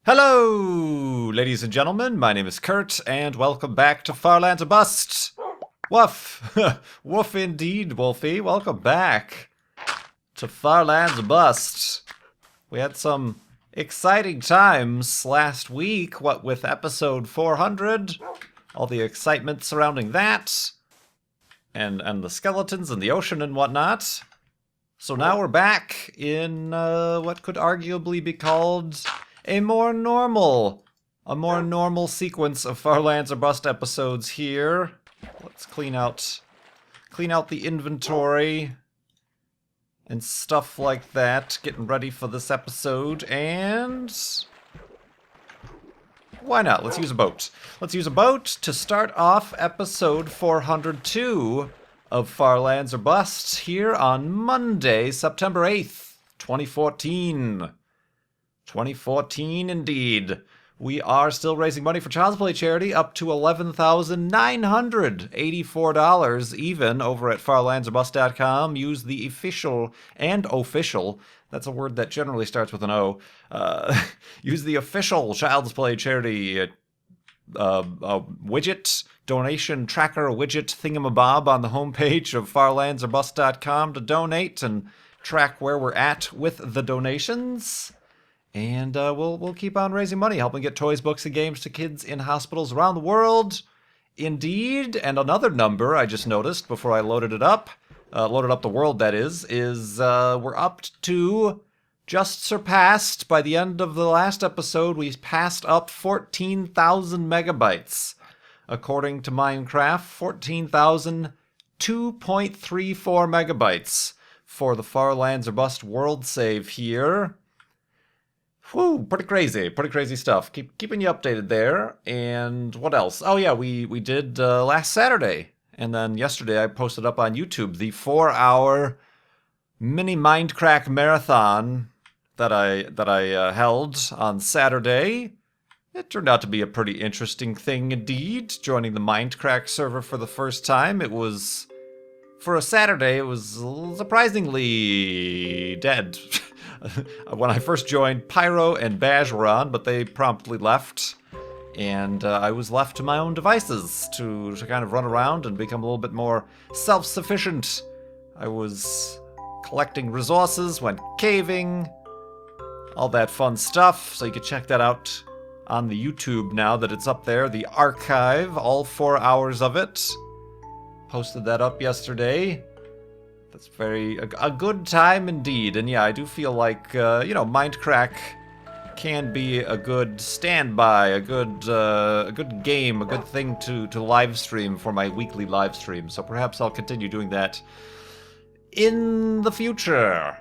Hello, ladies and gentlemen. My name is Kurt, and welcome back to Farlands or Bust. Woof. Woof indeed, Wolfie. Welcome back to Farlands or Bust. We had some exciting times last week, what with episode 400, all the excitement surrounding that, and the skeletons in the ocean and whatnot. So now we're back in what could arguably be called a more normal sequence of Farlands or Bust episodes here. Let's clean out the inventory and stuff like that, getting ready for this episode, and why not? Let's use a boat. Let's use a boat to start off episode 402 of Farlands or Bust here on Monday, September 8th, 2014. 2014 indeed. We are still raising money for Child's Play charity, up to $11,984 even over at farlandsorbust.com. Use the official, that's a word that generally starts with an O, use the official Child's Play charity widget, donation tracker widget thingamabob on the homepage of farlandsorbust.com to donate and track where we're at with the donations. And we'll keep on raising money, helping get toys, books, and games to kids in hospitals around the world. Indeed, and another number I just noticed before I loaded the world, that is we're up to, just surpassed, by the end of the last episode, we passed up 14,000 megabytes. According to Minecraft, 2.34 megabytes for the Farlands or Bust world save here. Whew, pretty crazy stuff. Keeping you updated there. And what else? Oh yeah, we did last Saturday, and then yesterday I posted up on YouTube the 4-hour mini Mindcrack marathon that I held on Saturday. It turned out to be a pretty interesting thing indeed. Joining the Mindcrack server for the first time, it was, for a Saturday, it was surprisingly dead. When I first joined, Pyro and Baj were on, but they promptly left, and I was left to my own devices to kind of run around and become a little bit more self-sufficient. I was collecting resources, went caving, all that fun stuff, so you can check that out on the YouTube now that it's up there, the archive, all 4 hours of it. Posted that up yesterday. That's a good time indeed, and yeah, I do feel like, Mindcrack can be a good standby, a good game, a good thing to live stream for my weekly live stream, so perhaps I'll continue doing that in the future.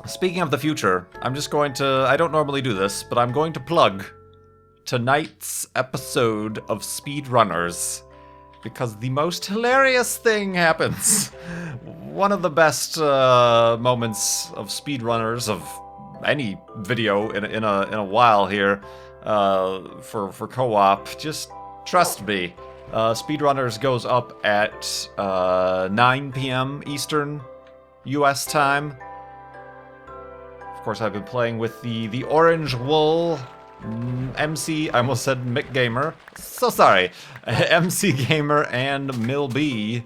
Speaking of the future, I don't normally do this, but I'm going to plug tonight's episode of Speedrunners, because the most hilarious thing happens. One of the best moments of Speedrunners of any video in a while here for co-op. Just trust me. Speedrunners goes up at 9 p.m. Eastern U.S. time. Of course, I've been playing with the Orange Wool MC, I almost said Mick Gamer. So sorry. MC Gamer and Mill B,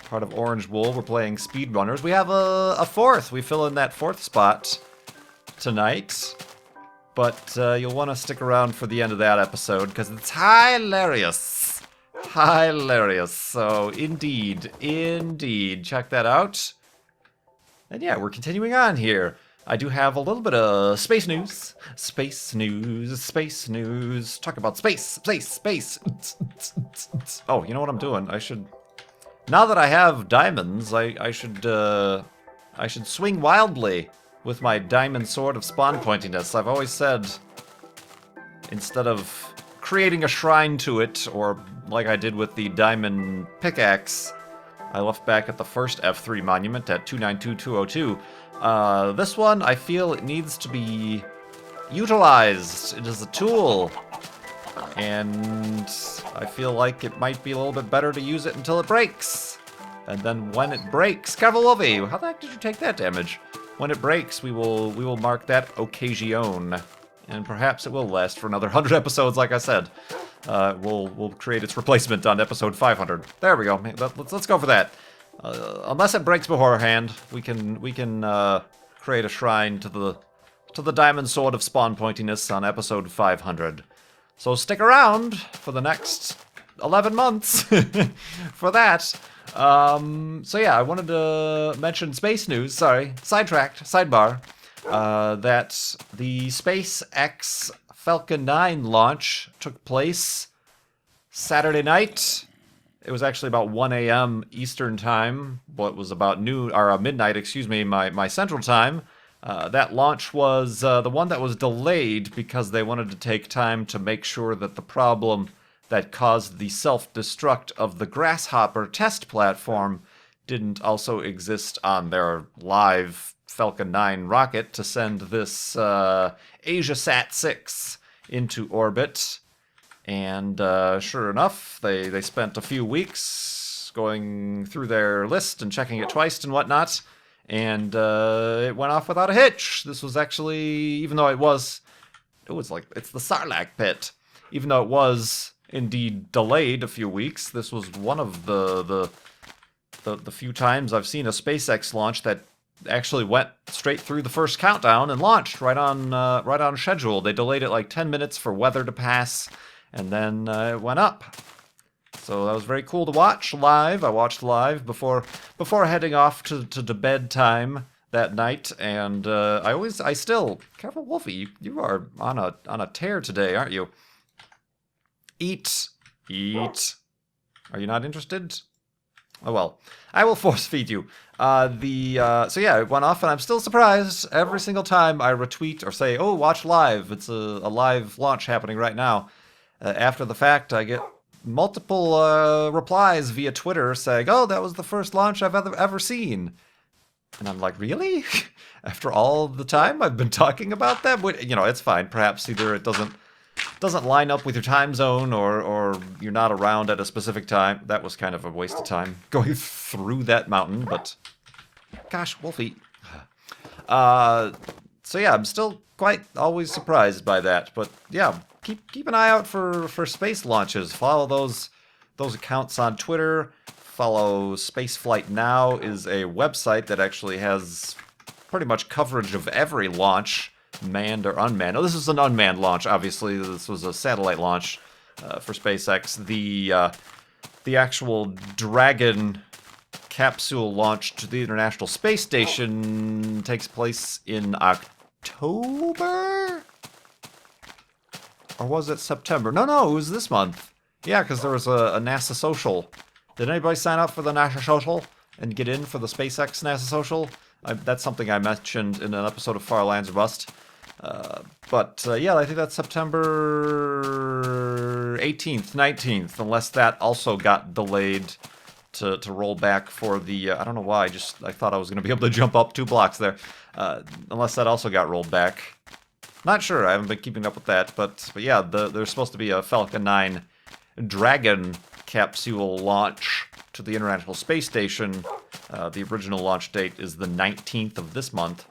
part of Orange Wool. We're playing Speedrunners. We have a fourth. We fill in that fourth spot tonight. But you'll want to stick around for the end of that episode, because it's hilarious. Hilarious. So, indeed, check that out. And yeah, we're continuing on here. I do have a little bit of space news. Talk about space. Oh, you know what I'm doing? Now that I have diamonds, I should swing wildly with my diamond sword of spawn pointiness. I've always said, instead of creating a shrine to it, or like I did with the diamond pickaxe I left back at the first F3 monument at 292202, this one, I feel it needs to be utilized. It is a tool, and I feel like it might be a little bit better to use it until it breaks. And then when it breaks, careful, Wolfie, how the heck did you take that damage? When it breaks, we will mark that occasion and perhaps it will last for another 100 episodes, like I said. We'll create its replacement on episode 500. There we go. Let's go for that. Unless it breaks beforehand, we can create a shrine to the Diamond Sword of Spawn Pointiness on episode 500. So stick around for the next 11 months for that. So yeah, I wanted to mention space news. Sorry, sidetracked. Sidebar. That the SpaceX Falcon 9 launch took place Saturday night. It was actually about 1 a.m. Eastern time, but was about noon or midnight, excuse me, my Central time. That launch was the one that was delayed because they wanted to take time to make sure that the problem that caused the self-destruct of the Grasshopper test platform didn't also exist on their live Falcon 9 rocket to send this AsiaSat 6 into orbit. And sure enough, they spent a few weeks going through their list and checking it twice and whatnot. And it went off without a hitch. This was actually, even though it was like, it's the Sarlacc pit. Even though it was indeed delayed a few weeks, this was one of the few times I've seen a SpaceX launch that actually went straight through the first countdown and launched right on schedule. They delayed it like 10 minutes for weather to pass, and then it went up. So that was very cool to watch live. I watched live before heading off to bedtime that night, and I still, careful Wolfie, you are on a tear today, aren't you? Eat. Are you not interested? Oh well, I will force feed you. So yeah, it went off, and I'm still surprised every single time I retweet or say, "Oh, watch live." It's a live launch happening right now. After the fact, I get multiple replies via Twitter saying, "Oh, that was the first launch I've ever seen," and I'm like, "Really?" After all the time I've been talking about that, but, you know, it's fine. Perhaps either it doesn't line up with your time zone, or you're not around at a specific time. That was kind of a waste of time going through that mountain, but gosh, Wolfie. So yeah, I'm still quite always surprised by that, but yeah, keep an eye out for space launches. Follow those accounts on Twitter. Follow Spaceflight Now is a website that actually has pretty much coverage of every launch, manned or unmanned. Oh, this is an unmanned launch, obviously. This was a satellite launch for SpaceX. The actual Dragon capsule launch to the International Space Station takes place in October? Or was it September? No, it was this month. Yeah, because there was a NASA social. Did anybody sign up for the NASA social and get in for the SpaceX NASA social? That's something I mentioned in an episode of Far Lands or Bust. Yeah, I think that's September 18th, 19th, unless that also got delayed to roll back for the, I don't know why, I thought I was going to be able to jump up 2 blocks there, unless that also got rolled back. Not sure, I haven't been keeping up with that, but yeah, there's supposed to be a Falcon 9 Dragon capsule launch to the International Space Station. The original launch date is the 19th of this month.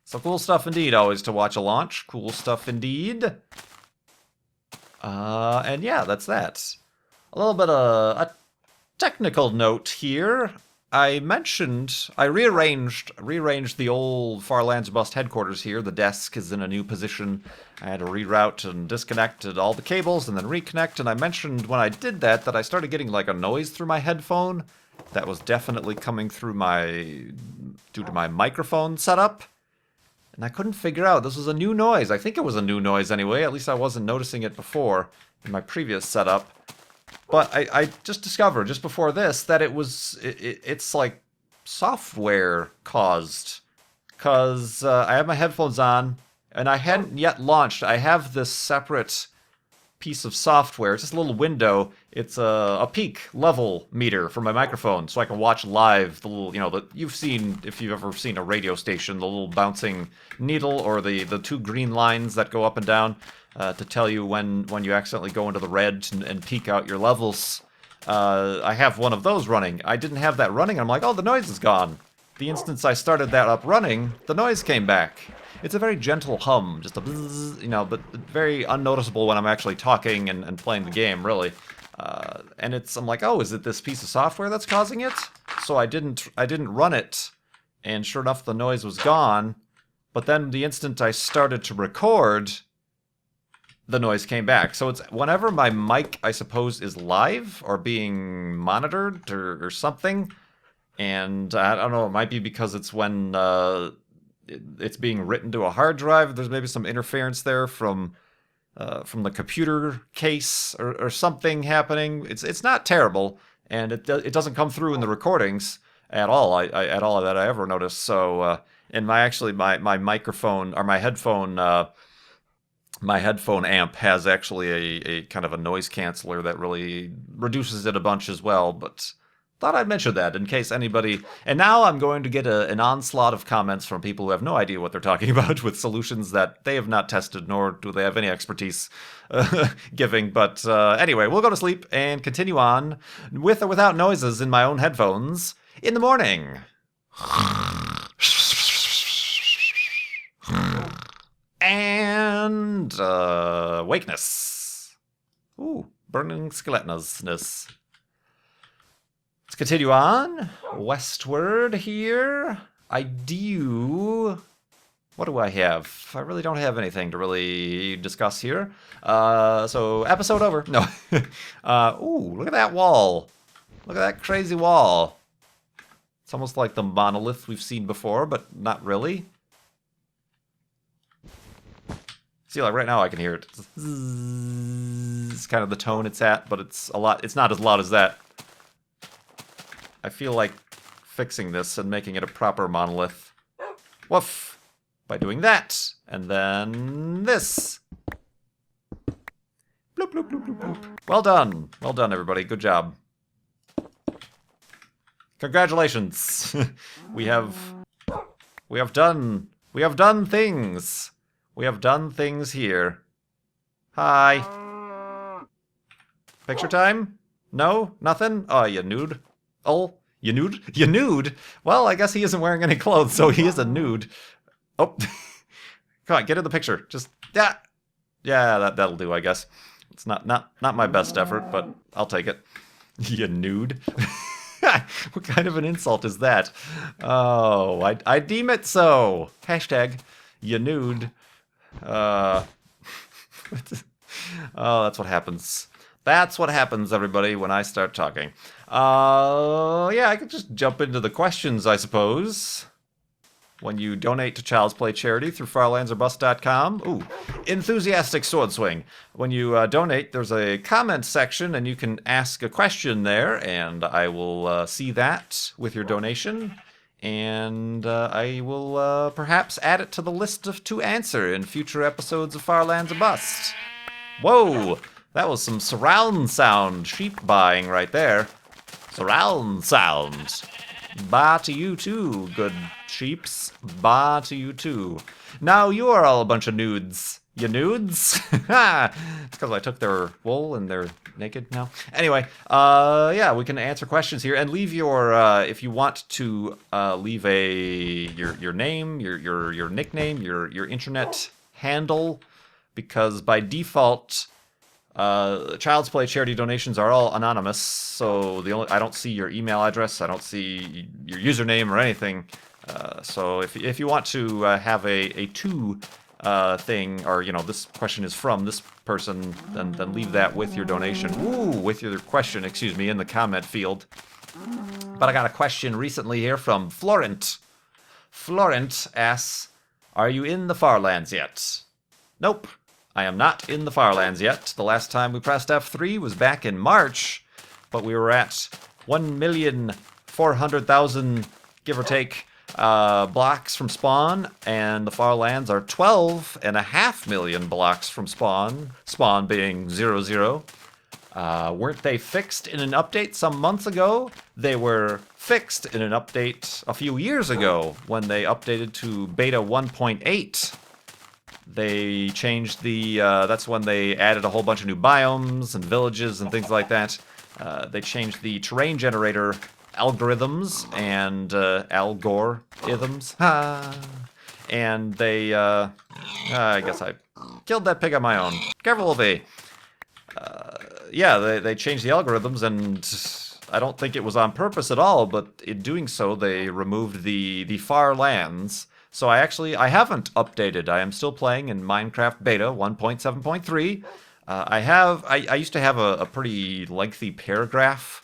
So cool stuff indeed, always to watch a launch. Cool stuff indeed. And yeah, that's that. A little bit of a technical note here. I rearranged the old Far Lands Bust headquarters here. The desk is in a new position. I had to reroute and disconnect all the cables and then reconnect, and I mentioned when I did that I started getting like a noise through my headphone. That was definitely coming through due to my microphone setup. And I couldn't figure out, this was a new noise. I think it was a new noise anyway, at least I wasn't noticing it before in my previous setup. But I just discovered, just before this, that it's like software caused. Because I have my headphones on, and I hadn't yet launched. I have this separate piece of software. It's just a little window. It's a peak level meter for my microphone, so I can watch live the little, you've seen, if you've ever seen a radio station, the little bouncing needle or the 2 green lines that go up and down to tell you when you accidentally go into the red and peak out your levels. I have one of those running. I didn't have that running. I'm like, oh, the noise is gone. The instant I started that up running, the noise came back. it's a very gentle hum, just a bzzz, you know, but very unnoticeable when I'm actually talking and playing the game, really. And I'm like, oh, is it this piece of software that's causing it? So I didn't run it, and sure enough, the noise was gone. But then the instant I started to record, the noise came back. So it's whenever my mic, I suppose, is live or being monitored or something. And I don't know, it might be because it's when it's being written to a hard drive. There's maybe some interference there from the computer case or something happening. It's not terrible, and it doesn't come through in the recordings at all. At all that I ever noticed. So and my microphone or my headphone amp has actually a kind of a noise canceller that really reduces it a bunch as well. But thought I'd mention that in case anybody... And now I'm going to get an onslaught of comments from people who have no idea what they're talking about with solutions that they have not tested, nor do they have any expertise giving. But anyway, we'll go to sleep and continue on with or without noises in my own headphones in the morning. And wakeness. Ooh, burning skeletness. Let's continue on westward here. What do I have? I really don't have anything to really discuss here. So episode over. No. Ooh, look at that wall. Look at that crazy wall. It's almost like the monolith we've seen before, but not really. See, like right now I can hear it. It's kind of the tone it's at, but it's not as loud as that. I feel like fixing this and making it a proper monolith. Woof! By doing that. And then this. Bloop, bloop, bloop, bloop, bloop. Well done. Well done, everybody. Good job. Congratulations. We have done things. We have done things here. Hi. Picture time? No? Nothing? Oh, you nude. Oh, you nude? You nude? Well, I guess he isn't wearing any clothes, so he is a nude. Oh. Come on, get in the picture. Just, yeah. Yeah, that'll do, I guess. It's not my best effort, but I'll take it. You nude? What kind of an insult is that? Oh, I deem it so. Hashtag, you nude. Oh, that's what happens. That's what happens, everybody, when I start talking. Yeah, I could just jump into the questions, I suppose. When you donate to Child's Play charity through farlandsorbust.com. Ooh, enthusiastic sword swing. When you donate, there's a comment section, and you can ask a question there, and I will see that with your donation. And I will perhaps add it to the list to answer in future episodes of Farlands or Bust. Whoa! That was some surround sound sheep buying right there. Surround sound. Bye to you too, good sheeps. Bye to you too. Now you are all a bunch of nudes. You nudes? It's because I took their wool and they're naked now. Anyway, yeah, we can answer questions here and leave your if you want to leave your name, your nickname, your internet handle, because by default Child's Play charity donations are all anonymous, so I don't see your email address, I don't see your username or anything. So if you want to have a thing, or this question is from this person, then leave that with your donation. Ooh, with your question, excuse me, in the comment field. But I got a question recently here from Florent. Florent asks, "Are you in the Farlands yet?" Nope. I am not in the Farlands yet. The last time we pressed F3 was back in March, but we were at 1,400,000, give or take, blocks from spawn, and the Farlands are 12.5 million blocks from spawn, spawn being 00. Weren't they fixed in an update some months ago? They were fixed in an update a few years ago when they updated to beta 1.8. They changed that's when they added a whole bunch of new biomes and villages and things like that. They changed the terrain generator algorithms and algorithms. and they, I guess I killed that pig on my own. Careful, Wolfie. Yeah, they changed the algorithms, and I don't think it was on purpose at all, but in doing so, they removed the far lands. So I haven't updated. I am still playing in Minecraft Beta 1.7.3. I used to have a pretty lengthy paragraph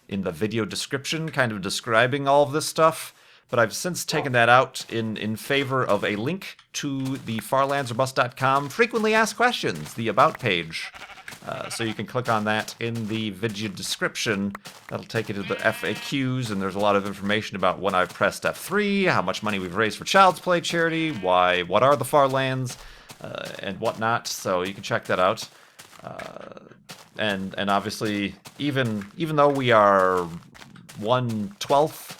in the video description kind of describing all of this stuff, but I've since taken that out in favor of a link to the farlandsrobust.com frequently asked questions, the about page. So you can click on that in the video description. That'll take you to the FAQs, and there's a lot of information about when I've pressed F3, how much money we've raised for Child's Play charity, what are the far lands, and whatnot. So you can check that out. And obviously, even though we are 1/12,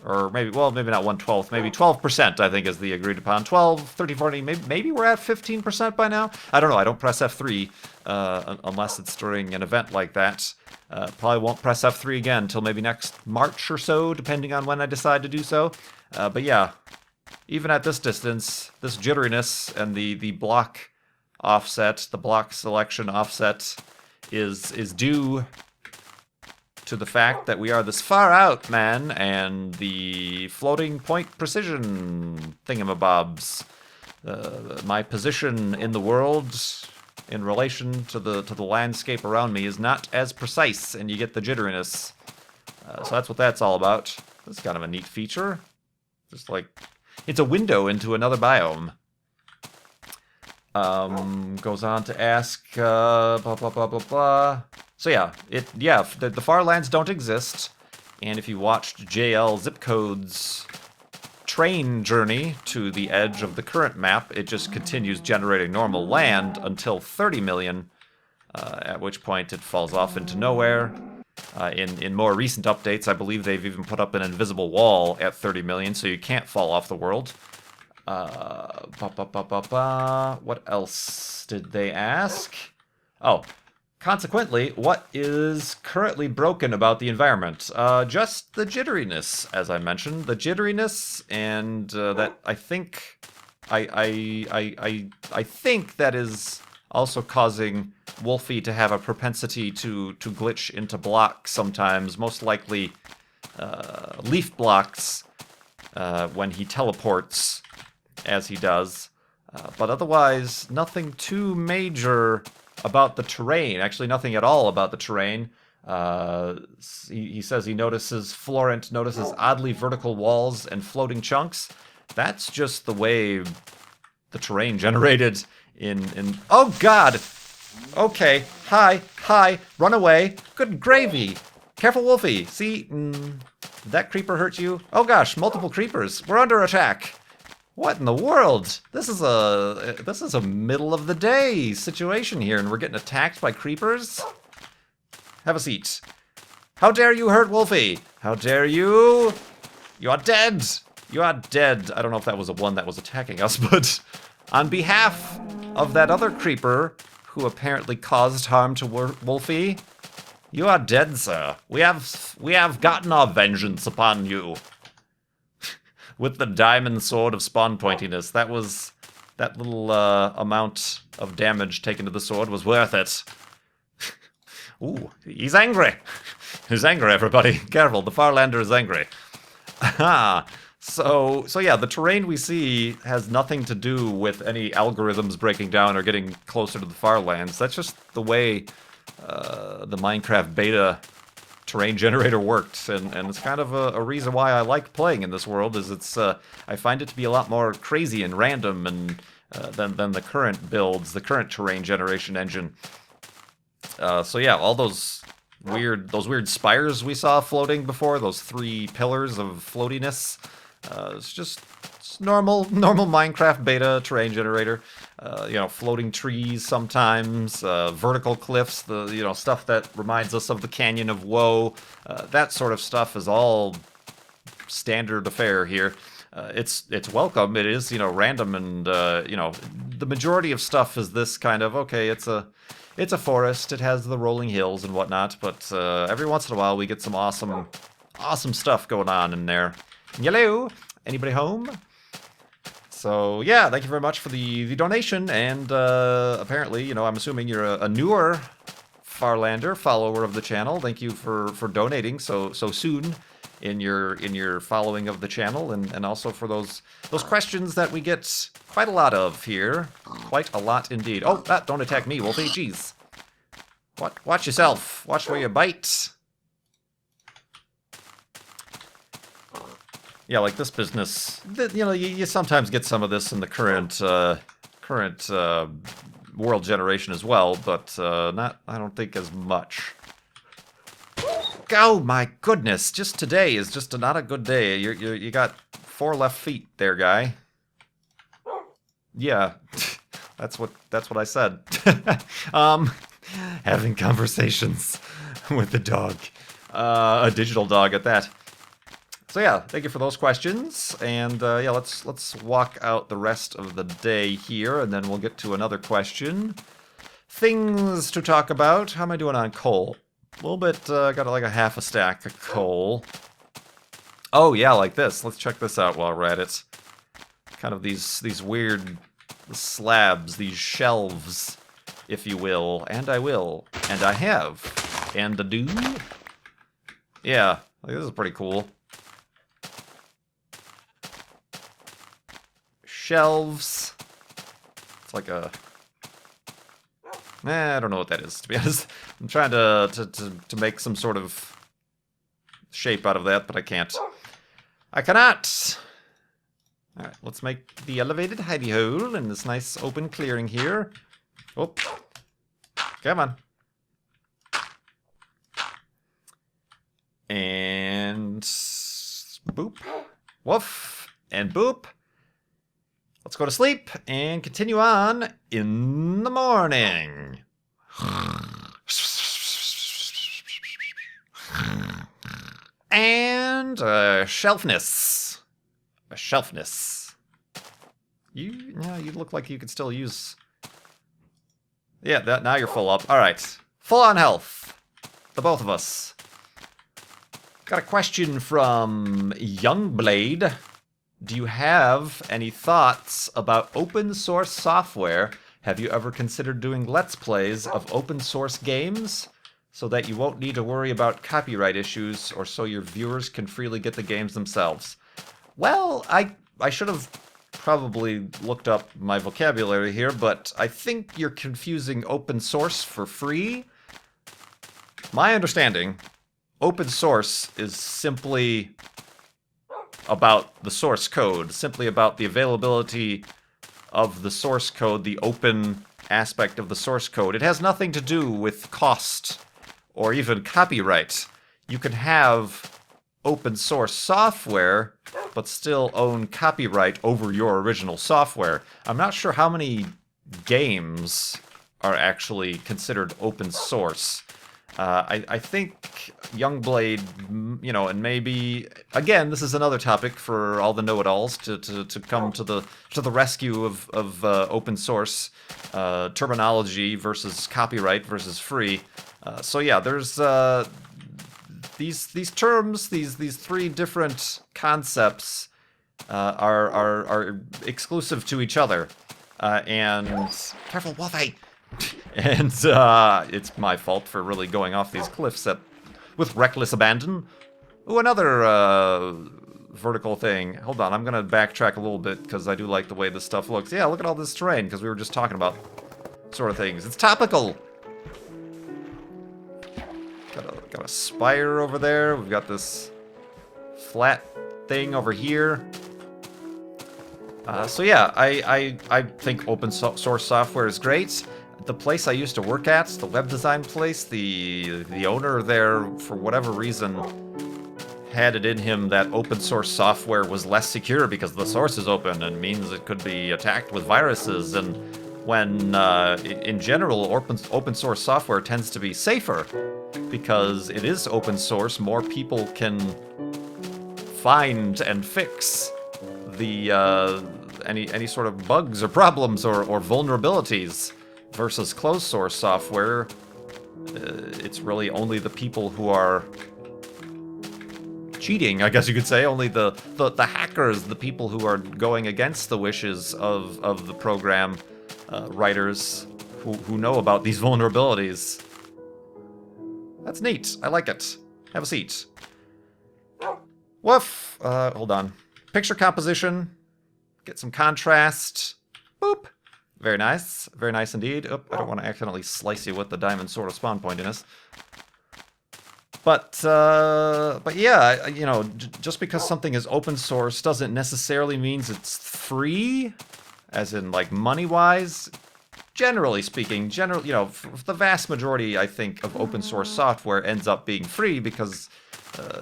or maybe not 1/12, maybe 12%, I think is the agreed upon. 12, 30, 40, maybe we're at 15% by now? I don't know, I don't press F3 unless it's during an event like that. Probably won't press F3 again until maybe next March or so, depending on when I decide to do so. But yeah, even at this distance, this jitteriness and the block offset, the block selection offset is due to the fact that we are this far out, man, and the floating point precision thingamabobs. My position in the world in relation to the landscape around me is not as precise, and you get the jitteriness. So that's what that's all about. That's kind of a neat feature. Just like, it's a window into another biome. Goes on to ask, blah, blah, blah, blah, blah. So yeah, the far lands don't exist, and if you watched JL Zipcode's train journey to the edge of the current map, it just continues generating normal land until 30 million, at which point it falls off into nowhere. In more recent updates, I believe they've even put up an invisible wall at 30 million, so you can't fall off the world. What else did they ask? Oh, consequently, what is currently broken about the environment? Just the jitteriness, as I mentioned. The jitteriness, and that I think I think that is also causing Wolfie to have a propensity to glitch into blocks sometimes, most likely leaf blocks when he teleports, as he does. But otherwise, nothing too major about the terrain. Actually, nothing at all about the terrain. He says Florent notices oddly vertical walls and floating chunks. That's just the way the terrain generated in oh god! Okay, hi, run away. Good gravy. Careful, Wolfie. See, did that creeper hurt you? Oh gosh, multiple creepers. We're under attack. What in the world? This is a middle of the day situation here, and we're getting attacked by creepers? Have a seat. How dare you hurt Wolfie? How dare you? You are dead. You are dead. I don't know if that was the one that was attacking us, but on behalf of that other creeper who apparently caused harm to Wolfie, you are dead, sir. We have gotten our vengeance upon you. With the diamond sword of spawn pointiness. That little amount of damage taken to the sword was worth it. Ooh, he's angry. He's angry, everybody. Careful, the Farlander is angry. Aha. So yeah, the terrain we see has nothing to do with any algorithms breaking down or getting closer to the Farlands. That's just the way the Minecraft beta terrain generator worked, and it's kind of a reason why I like playing in this world. Is it's I find it to be a lot more crazy and random and than the current builds, the current terrain generation engine. So yeah, all those weird spires we saw floating before, those 3 pillars of floatiness. It's just normal Minecraft beta terrain generator. Floating trees sometimes, vertical cliffs, the stuff that reminds us of the Canyon of Woe. That sort of stuff is all standard affair here. It's welcome. It is random, and the majority of stuff is this kind of okay. It's a forest. It has the rolling hills and whatnot. But every once in a while we get some awesome stuff going on in there. Hello, anybody home? So yeah, thank you very much for the donation, and apparently, you know, I'm assuming you're a newer Farlander, follower of the channel. Thank you for donating so soon in your following of the channel, and also for those questions that we get quite a lot of here, quite a lot indeed. Oh, don't attack me, Wolfie. Jeez. Watch yourself. Watch where you bite. Yeah, like this business, you know, you sometimes get some of this in the current world generation as well, but I don't think as much. Oh my goodness! Just today is just not a good day. You got 4 left feet there, guy. Yeah, that's what I said. Having conversations with the dog, a digital dog at that. So yeah, thank you for those questions, and yeah, let's walk out the rest of the day here, and then we'll get to another question. Things to talk about. How am I doing on coal? A little bit, got like a half a stack of coal. Oh yeah, like this. Let's check this out while we're at it. Kind of these weird slabs, these shelves, if you will. And I will. And I have. And I do. Yeah, like, this is pretty cool. Shelves. It's like a... I don't know what that is, to be honest. I'm trying to make some sort of shape out of that, but I can't. I cannot! Alright, let's make the elevated hidey hole in this nice open clearing here. Oh. Come on. And... boop. Woof. And boop. Let's go to sleep and continue on in the morning. And shelfness. A shelfness. You look like you could still use... Yeah, now you're full up. Alright. Full on health. The both of us. Got a question from Youngblade. Do you have any thoughts about open source software? Have you ever considered doing Let's Plays of open source games so that you won't need to worry about copyright issues or so your viewers can freely get the games themselves? Well, I should have probably looked up my vocabulary here, but I think you're confusing open source for free. My understanding, open source is simply about the source code, simply about the availability of the source code, the open aspect of the source code. It has nothing to do with cost or even copyright. You can have open source software, but still own copyright over your original software. I'm not sure how many games are actually considered open source. I think Youngblade, you know, and maybe, again, this is another topic for all the know-it-alls to come to the rescue of open source terminology versus copyright versus free. So yeah, there's these terms, these 3 different concepts are exclusive to each other, and careful, Wolfie. And it's my fault for really going off these cliffs with reckless abandon. Ooh, another vertical thing. Hold on, I'm gonna backtrack a little bit because I do like the way this stuff looks. Yeah, look at all this terrain because we were just talking about sort of things. It's topical. Got a spire over there. We've got this flat thing over here. So yeah, I think open source software is great. The place I used to work at, the web design place, the owner there, for whatever reason, had it in him that open source software was less secure because the source is open and means it could be attacked with viruses. And when, in general, open source software tends to be safer because it is open source, more people can find and fix the any sort of bugs or problems or vulnerabilities. Versus closed source software, it's really only the people who are cheating, I guess you could say. Only the hackers, the people who are going against the wishes of the program writers who know about these vulnerabilities. That's neat. I like it. Have a seat. Woof. Hold on. Picture composition. Get some contrast. Boop. Very nice. Very nice indeed. Oop, I don't want to accidentally slice you with the diamond sword of spawn pointiness. But yeah, you know, just because something is open source doesn't necessarily means it's free, as in like money-wise. Generally speaking, you know, the vast majority, I think, of open source software ends up being free because,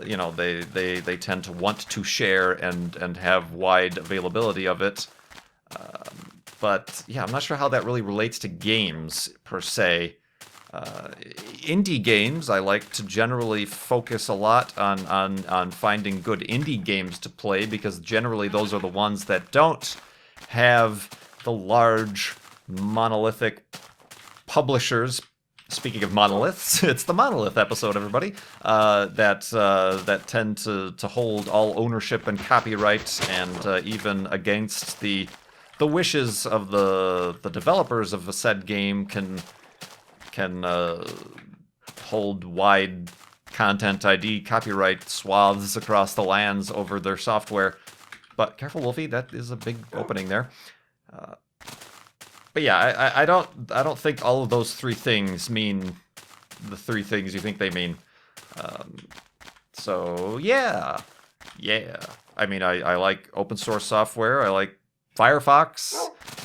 you know, they tend to want to share and have wide availability of it. But yeah, I'm not sure how that really relates to games per se. Indie games, I like to generally focus a lot on finding good indie games to play because generally those are the ones that don't have the large monolithic publishers. Speaking of monoliths, it's the monolith episode, everybody. That tend to hold all ownership and copyright, and even against the wishes of the developers of a said game can hold wide content ID copyright swaths across the lands over their software. But careful, Wolfie, that is a big opening there. But yeah, I don't think all of those three things mean the three things you think they mean. So yeah. I mean, I like open source software. I like Firefox.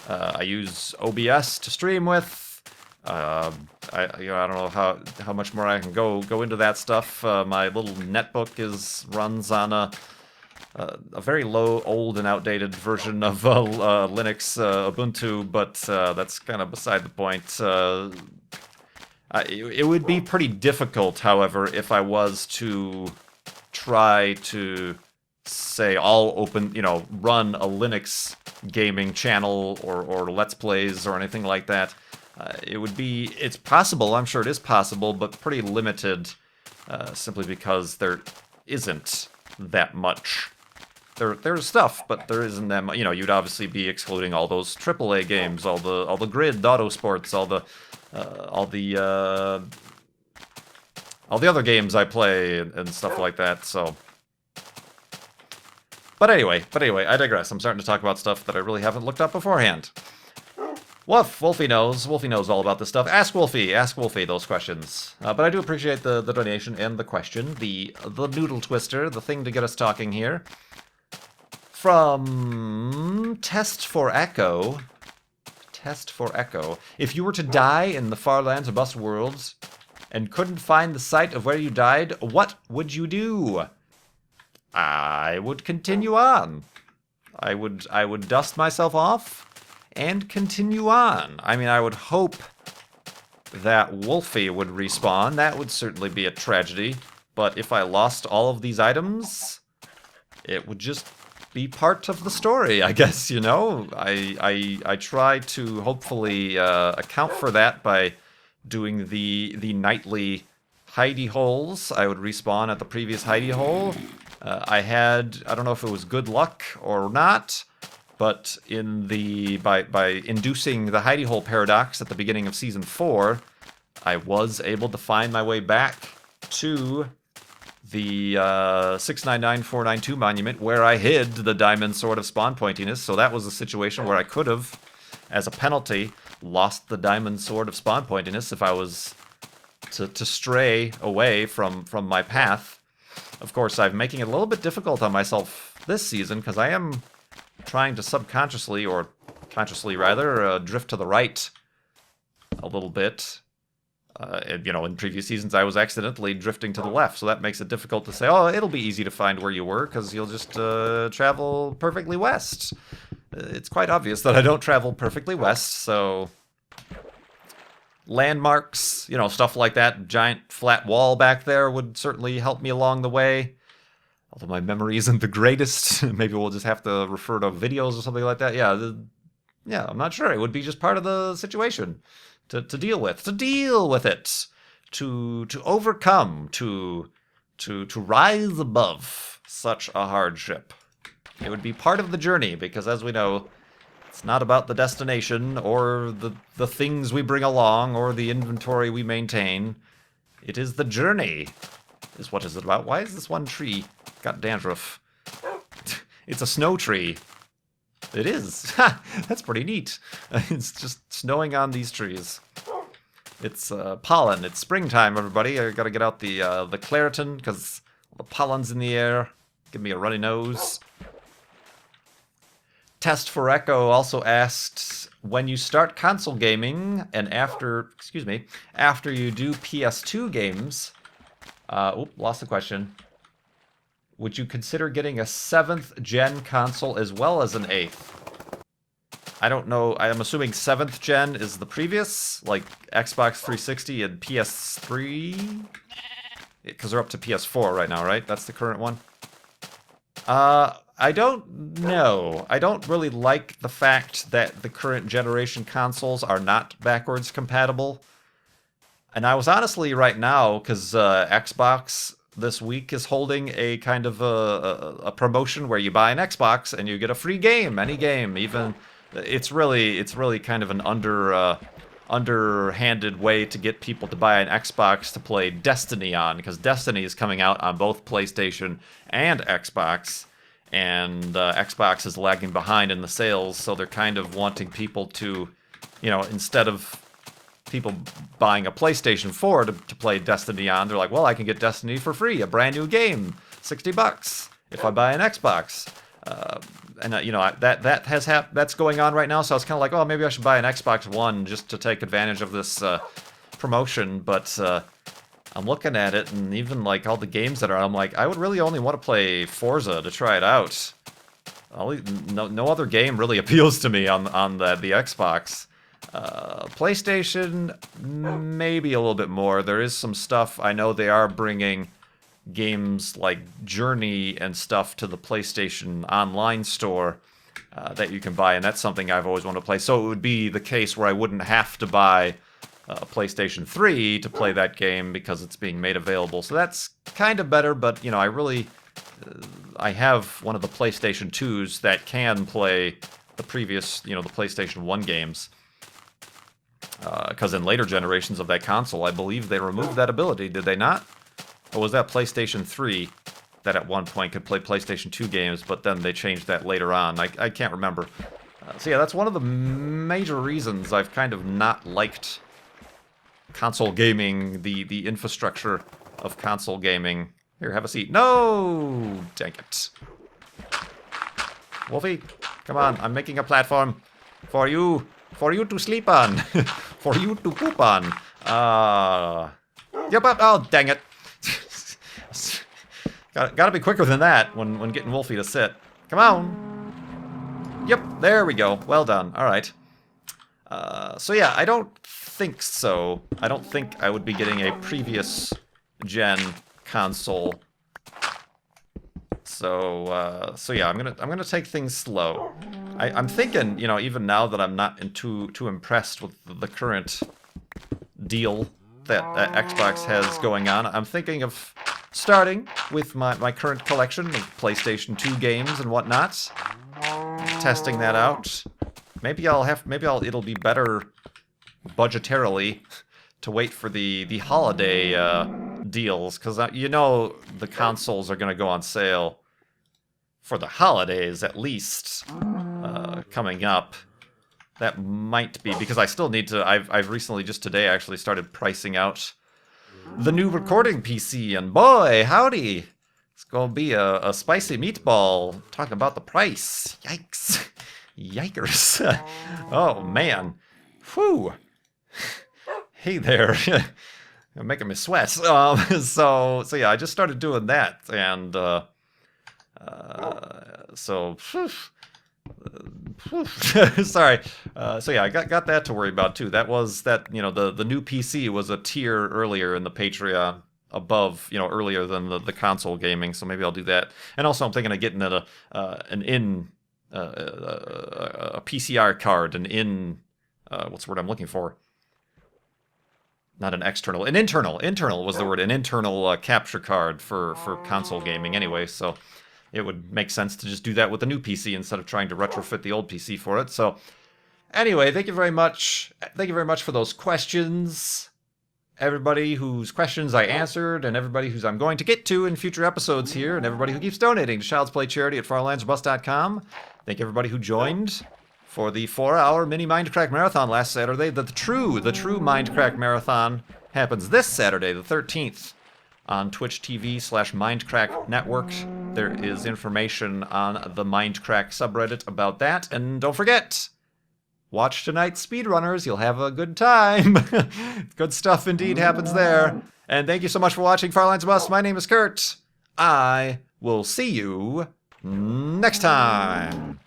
I use OBS to stream with. I don't know how much more I can go into that stuff. My little netbook runs on a very low, old, and outdated version of Linux Ubuntu, but that's kind of beside the point. It would be pretty difficult, however, if I was to try to say all open, you know, run a Linux gaming channel or Let's Plays or anything like that. It's possible, I'm sure it is possible, but pretty limited, simply because there isn't that much. There's stuff, but there isn't that much. You know, you'd obviously be excluding all those AAA games, all the Grid, Auto Sports, all the other games I play and stuff like that. So, but anyway, I digress. I'm starting to talk about stuff that I really haven't looked up beforehand. Wolfie knows all about this stuff. Ask Wolfie those questions. But I do appreciate the donation and the question, the noodle twister, the thing to get us talking here. From Test for Echo. If you were to die in the far lands of Bust Worlds and couldn't find the site of where you died, what would you do? I would continue on. I would dust myself off and continue on. I mean, I would hope that Wolfie would respawn. That would certainly be a tragedy. But if I lost all of these items, it would just be part of the story, I guess, you know? I try to hopefully account for that by doing the nightly hidey holes. I would respawn at the previous hidey hole. I don't know if it was good luck or not, but by inducing the hidey hole paradox at the beginning of Season 4, I was able to find my way back to the 699492 monument where I hid the diamond sword of spawn pointiness. So that was a situation where I could have, as a penalty, lost the diamond sword of spawn pointiness if I was to stray away from my path. Of course, I'm making it a little bit difficult on myself this season because I am trying to subconsciously, or consciously rather, drift to the right a little bit. And, you know, in previous seasons I was accidentally drifting to the left, so that makes it difficult to say, oh, it'll be easy to find where you were because you'll just travel perfectly west. It's quite obvious that I don't travel perfectly west, so landmarks, you know, stuff like that, giant flat wall back there would certainly help me along the way. Although my memory isn't the greatest, maybe we'll just have to refer to videos or something like that. Yeah, I'm not sure. It would be just part of the situation to deal with it, to overcome, to to rise above such a hardship. It would be part of the journey, because as we know, it's not about the destination or the things we bring along or the inventory we maintain. It is the journey, is what is it about. Why is this one tree got dandruff? It's a snow tree. It is. Ha! That's pretty neat. It's just snowing on these trees. It's pollen. It's springtime, everybody. I gotta get out the Claritin, because the pollen's in the air. Give me a runny nose. Test for Echo also asked, when you start console gaming and after you do PS2 games, lost the question. Would you consider getting a 7th gen console as well as an 8th? I don't know. I'm assuming 7th gen is the previous, like Xbox 360 and PS3? Because they're up to PS4 right now, right? That's the current one. I don't know. I don't really like the fact that the current generation consoles are not backwards compatible. And I was honestly right now, because Xbox this week is holding a kind of a promotion where you buy an Xbox and you get a free game, any game. Even it's really kind of an underhanded way to get people to buy an Xbox to play Destiny on, because Destiny is coming out on both PlayStation and Xbox. And Xbox is lagging behind in the sales, so they're kind of wanting people to, instead of people buying a PlayStation 4 to play Destiny on, they're like, well, I can get Destiny for free, a brand new game, $60 if I buy an Xbox. That's going on right now, so I was kind of like, oh, maybe I should buy an Xbox One just to take advantage of this promotion, but I'm looking at it, and even like all the games that are, I'm like, I would really only want to play Forza to try it out. No other game really appeals to me on the Xbox. PlayStation, maybe a little bit more. There is some stuff. I know they are bringing games like Journey and stuff to the PlayStation Online store that you can buy, and that's something I've always wanted to play. So it would be the case where I wouldn't have to buy a PlayStation 3 to play that game because it's being made available. So that's kind of better, but, I have one of the PlayStation 2s that can play the previous, the PlayStation 1 games. Because in later generations of that console, I believe they removed that ability, did they not? Or was that PlayStation 3 that at one point could play PlayStation 2 games, but then they changed that later on? I can't remember. So yeah, that's one of the major reasons I've kind of not liked console gaming, the infrastructure of console gaming. Here, have a seat. No! Dang it. Wolfie, come on, I'm making a platform for you to sleep on. For you to poop on. Yep, oh, dang it. Gotta be quicker than that when getting Wolfie to sit. Come on. Yep, there we go. Well done. Alright. So yeah, I don't think so. I don't think I would be getting a previous gen console. So yeah, I'm gonna take things slow. I'm thinking, even now that I'm not too impressed with the current deal that Xbox has going on, I'm thinking of starting with my current collection of PlayStation 2 games and whatnot, testing that out. Maybe it'll be better budgetarily to wait for the holiday deals, because the consoles are gonna go on sale for the holidays at least coming up. That might be because I still need to. I've recently, just today, actually started pricing out the new recording PC, and boy, howdy, it's gonna be a spicy meatball. Talking about the price, yikes, yikers! Oh man, whew. Hey there, you're making me sweat. So yeah, I just started doing that, and sorry. So yeah, I got that to worry about too. That was the new PC was a tier earlier in the Patreon above, earlier than the console gaming. So maybe I'll do that. And also I'm thinking of getting a PCR card, what's the word I'm looking for? Not an external, an internal. Internal was the word. An internal capture card for console gaming anyway, so it would make sense to just do that with a new PC instead of trying to retrofit the old PC for it. So anyway, thank you very much. Thank you very much for those questions. Everybody whose questions I answered, and everybody whose I'm going to get to in future episodes here, and everybody who keeps donating to Child's Play Charity at farlandsbus.com. Thank everybody who joined for the 4-hour mini Mindcrack Marathon last Saturday. The true Mindcrack Marathon happens this Saturday, the 13th, on Twitch TV/Mindcrack Network. There is information on the Mindcrack subreddit about that. And don't forget, watch tonight's Speedrunners. You'll have a good time. Good stuff indeed happens there. And thank you so much for watching Farlands Bus. My name is Kurt. I will see you next time.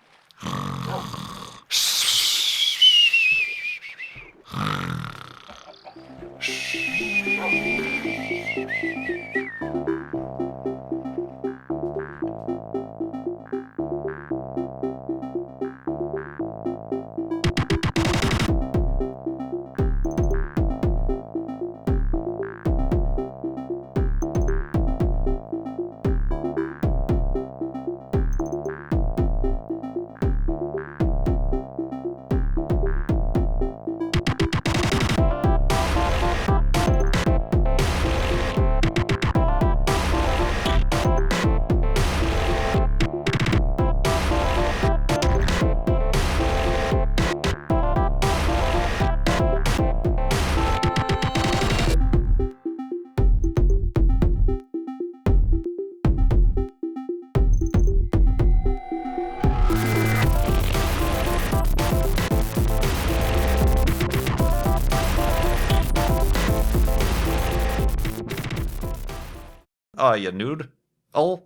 Oh, you nude. Oh.